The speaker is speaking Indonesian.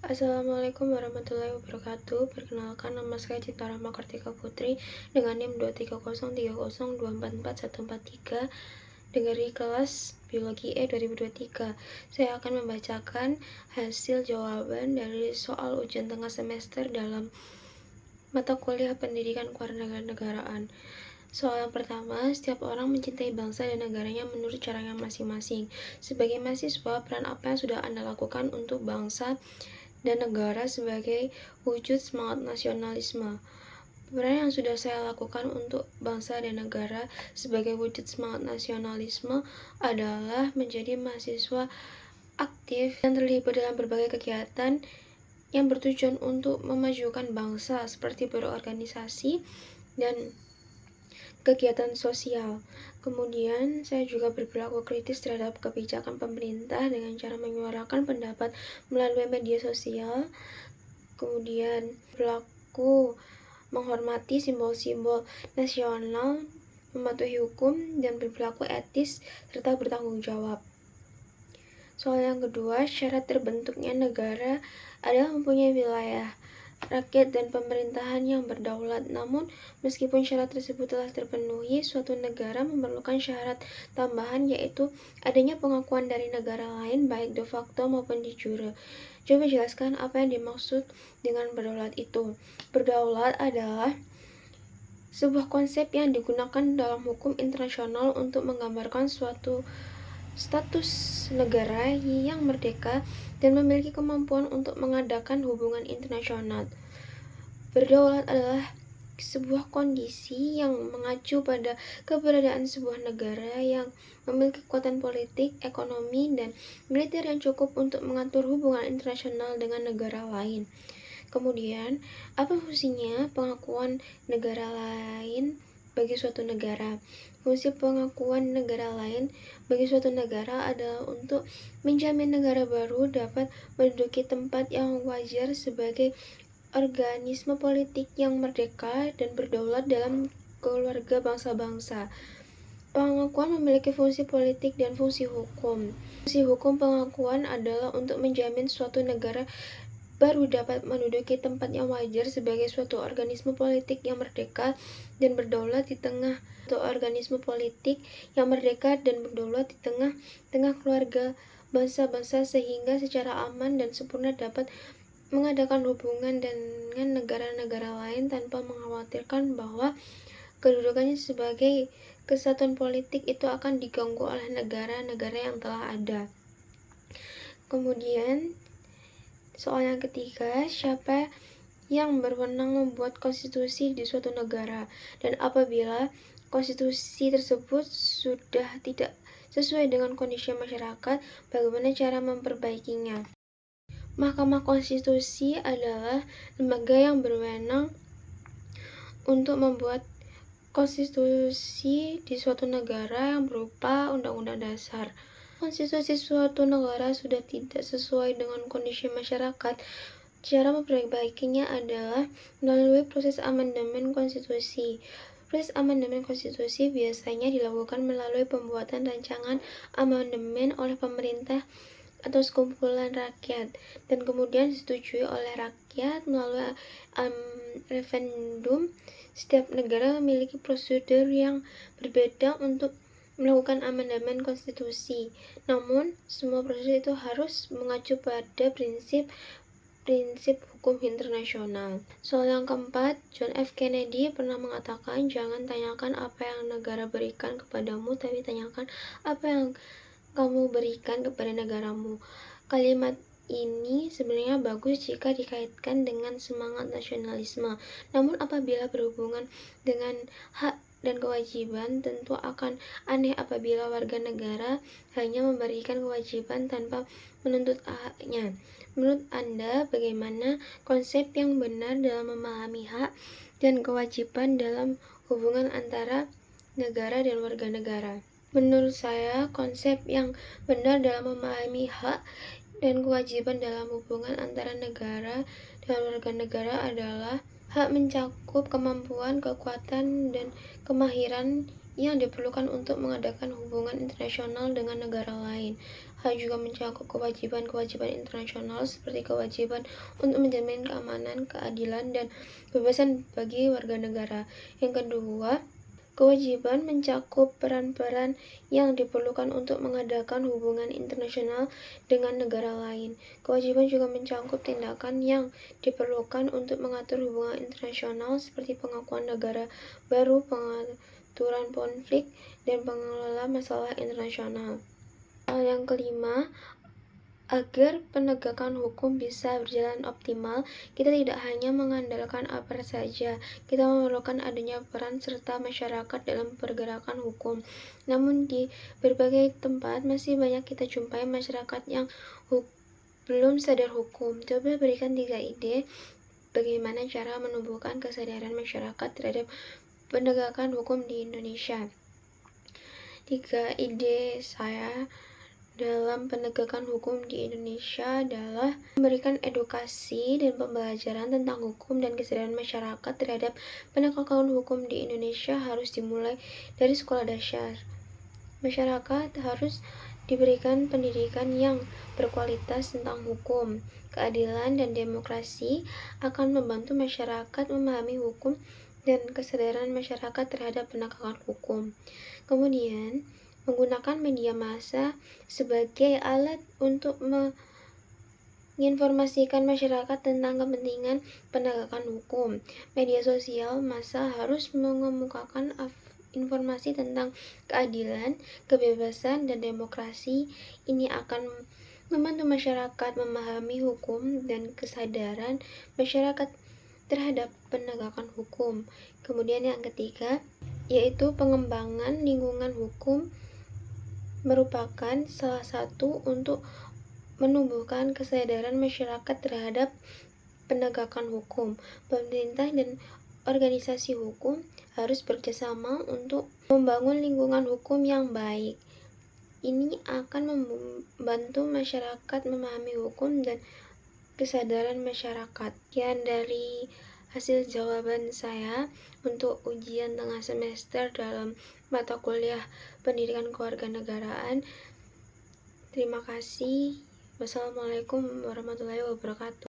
Assalamualaikum warahmatullahi wabarakatuh. Perkenalkan, nama saya Cita Rahma Kartika Putri dengan NIM 23030244143 dari kelas Biologi E 2023. Saya akan membacakan hasil jawaban dari soal ujian tengah semester dalam mata kuliah Pendidikan Kewarganegaraan. Soal yang pertama, setiap orang mencintai bangsa dan negaranya menurut caranya masing-masing. Sebagai mahasiswa, peran apa yang sudah Anda lakukan untuk bangsa dan negara sebagai wujud semangat nasionalisme? Peran yang sudah saya lakukan untuk bangsa dan negara sebagai wujud semangat nasionalisme adalah menjadi mahasiswa aktif dan terlibat dalam berbagai kegiatan yang bertujuan untuk memajukan bangsa seperti berorganisasi dan kegiatan sosial. Kemudian, saya juga berperilaku kritis terhadap kebijakan pemerintah dengan cara menyuarakan pendapat melalui media sosial. Kemudian, berlaku menghormati simbol-simbol nasional, mematuhi hukum, dan berperilaku etis serta bertanggung jawab. Soal yang kedua, syarat terbentuknya negara adalah mempunyai wilayah, rakyat, dan pemerintahan yang berdaulat. Namun, meskipun syarat tersebut telah terpenuhi, suatu negara memerlukan syarat tambahan, yaitu adanya pengakuan dari negara lain, baik de facto maupun de jure. Coba jelaskan apa yang dimaksud dengan berdaulat itu. Berdaulat adalah sebuah konsep yang digunakan dalam hukum internasional untuk menggambarkan suatu status negara yang merdeka dan memiliki kemampuan untuk mengadakan hubungan internasional. Berdaulat adalah sebuah kondisi yang mengacu pada keberadaan sebuah negara yang memiliki kekuatan politik, ekonomi, dan militer yang cukup untuk mengatur hubungan internasional dengan negara lain. Kemudian, apa fungsinya pengakuan negara lain bagi suatu negara? Fungsi pengakuan negara lain bagi suatu negara adalah untuk menjamin negara baru dapat menduduki tempat yang wajar sebagai organisme politik yang merdeka dan berdaulat dalam keluarga bangsa-bangsa. Pengakuan memiliki fungsi politik dan fungsi hukum. Fungsi hukum pengakuan adalah untuk menjamin suatu negara baru dapat menduduki tempat yang wajar sebagai suatu organisme politik yang merdeka dan berdaulat di tengah organisme politik yang merdeka dan berdaulat di tengah keluarga bangsa-bangsa sehingga secara aman dan sempurna dapat mengadakan hubungan dengan negara-negara lain tanpa mengkhawatirkan bahwa kedudukannya sebagai kesatuan politik itu akan diganggu oleh negara-negara yang telah ada. Kemudian, soal yang ketiga, siapa yang berwenang membuat konstitusi di suatu negara? Dan apabila konstitusi tersebut sudah tidak sesuai dengan kondisi masyarakat, bagaimana cara memperbaikinya? Mahkamah Konstitusi adalah lembaga yang berwenang untuk membuat konstitusi di suatu negara yang berupa undang-undang dasar. Konstitusi suatu negara sudah tidak sesuai dengan kondisi masyarakat. Cara memperbaikinya adalah melalui proses amandemen konstitusi. Proses amandemen konstitusi biasanya dilakukan melalui pembuatan rancangan amandemen oleh pemerintah atau sekumpulan rakyat dan kemudian disetujui oleh rakyat melalui referendum. Setiap negara memiliki prosedur yang berbeda untuk melakukan amandemen konstitusi. Namun, semua proses itu harus mengacu pada prinsip hukum internasional. Soal yang keempat, John F. Kennedy pernah mengatakan, jangan tanyakan apa yang negara berikan kepadamu, tapi tanyakan apa yang kamu berikan kepada negaramu. Kalimat ini sebenarnya bagus jika dikaitkan dengan semangat nasionalisme. Namun apabila berhubungan dengan hak dan kewajiban, tentu akan aneh apabila warga negara hanya memberikan kewajiban tanpa menuntut haknya. Menurut Anda, bagaimana konsep yang benar dalam memahami hak dan kewajiban dalam hubungan antara negara dan warga negara? Menurut saya, konsep yang benar dalam memahami hak dan kewajiban dalam hubungan antara negara dan warga negara adalah hak mencakup kemampuan, kekuatan, dan kemahiran yang diperlukan untuk mengadakan hubungan internasional dengan negara lain. Hal juga mencakup kewajiban-kewajiban internasional seperti kewajiban untuk menjamin keamanan, keadilan, dan kebebasan bagi warga negara. Yang kedua, kewajiban mencakup peran-peran yang diperlukan untuk mengadakan hubungan internasional dengan negara lain. Kewajiban juga mencakup tindakan yang diperlukan untuk mengatur hubungan internasional seperti pengakuan negara baru, pengaturan konflik, dan pengelola masalah internasional. Hal yang kelima, agar penegakan hukum bisa berjalan optimal, kita tidak hanya mengandalkan aparat saja, kita memerlukan adanya peran serta masyarakat dalam pergerakan hukum. Namun di berbagai tempat masih banyak kita jumpai masyarakat yang belum sadar hukum. Coba berikan 3 ide bagaimana cara menumbuhkan kesadaran masyarakat terhadap penegakan hukum di Indonesia. 3 ide saya dalam penegakan hukum di Indonesia adalah memberikan edukasi dan pembelajaran tentang hukum dan kesadaran masyarakat terhadap penegakan hukum di Indonesia harus dimulai dari sekolah dasar. Masyarakat harus diberikan pendidikan yang berkualitas tentang hukum, keadilan, dan demokrasi akan membantu masyarakat memahami hukum dan kesadaran masyarakat terhadap penegakan hukum. Kemudian, menggunakan media massa sebagai alat untuk menginformasikan masyarakat tentang kepentingan penegakan hukum. Media sosial massa harus mengemukakan informasi tentang keadilan, kebebasan, dan demokrasi. Ini akan membantu masyarakat memahami hukum dan kesadaran masyarakat terhadap penegakan hukum. Kemudian yang ketiga, yaitu pengembangan lingkungan hukum merupakan salah satu untuk menumbuhkan kesadaran masyarakat terhadap penegakan hukum. Pemerintah dan organisasi hukum harus bekerjasama untuk membangun lingkungan hukum yang baik. Ini akan membantu masyarakat memahami hukum dan kesadaran masyarakat. Sekian dari hasil jawaban saya untuk ujian tengah semester dalam mata kuliah Pendidikan Kewarganegaraan. Terima kasih. Wassalamualaikum warahmatullahi wabarakatuh.